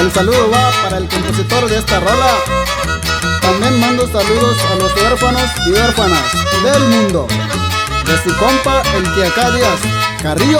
el saludo va para el compositor de esta rola. También mando saludos a los huérfanos y huérfanas del mundo. De su compa, el Quiacá Díaz Carrillo.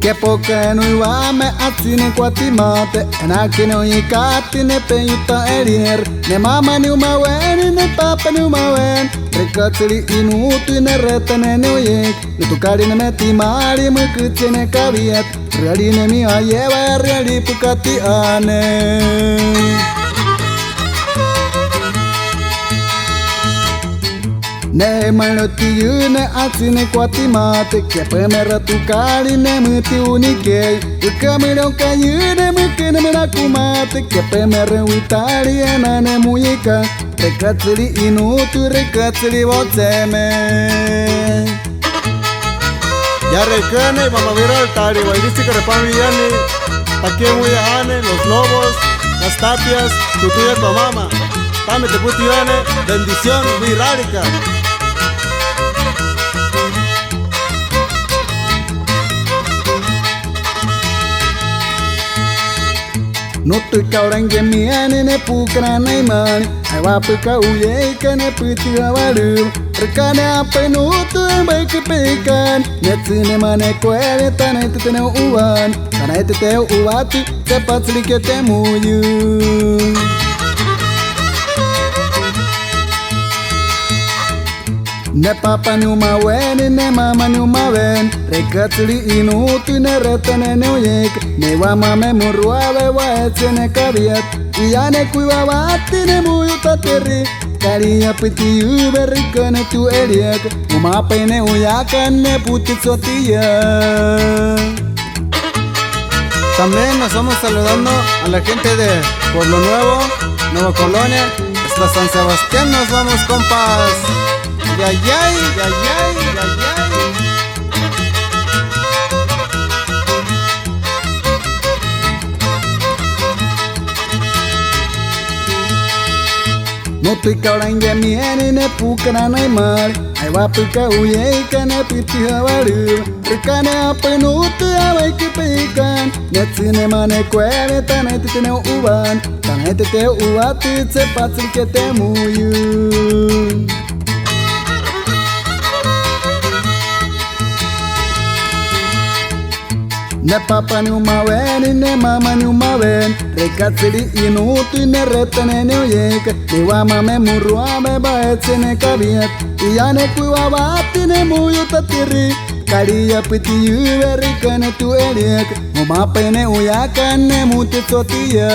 Que poca no iba me atine cuatimate, en aquí no yicati ne peyuta erier, ne mama ni uma wen, ne papa ni uma wen, rekatsili inutu ne retene ne oyek, ne tukari ne meti mari me kutse ne kaviet, reali ne mi ayeva reali pukati ane. Ne maloti ne atine cuatimate, que primera tu cari ne muti unique, y camino cayu ne mukene merakumate, que primera uitariana ne muica, rekatsili inutu rekatsili botseme. Ya recane, vamos a ver al tari, bailiste que repan villani, taque muy ane, los lobos, las tapias, tu tuya tu mamá, dame te putiane, bendición virárica. No estoy cabrón que mi ane ne pukra ne mani, ay va puka uye que ne puti avaru, recane ape no tu embe que pecan, ne tsine mane kwere tane te ne uwan, tane te uwati se patsli que te muyu. Ne papa ni uma wen, ne mama ni uma wen, rekatsili inutu ne retene ne oyek, ne wa mame murruave wa etse ne kaviet, iya ne kuiva vati ne muyu tateri, karia piti ube rikane tu eriek, uma pene uyakan ne puti sotia. También nos vamos saludando a la gente de Pueblo Nuevo, Nueva Colonia, hasta San Sebastián nos vamos, compas. Yayay, yayay, yayay. No estoy cabrón que mi ane ne pukra ne mari, ay va puka uye que ne piti avaru, recane ape no tu avai que pecan, ne tsine mane kwere tane te ne uvan, tane te uati se patsil que te muyu. Ne papa ni uma wen, ne mama ni uma wen, rekatsili inutu ne retene ne oyek, ne wa mame murruame ba etse ne kaviet, iya ne kuiva vati ne muyu tatiri, karia piti yuve rikane tu eriek, uma pene uyakan ne muti sotia.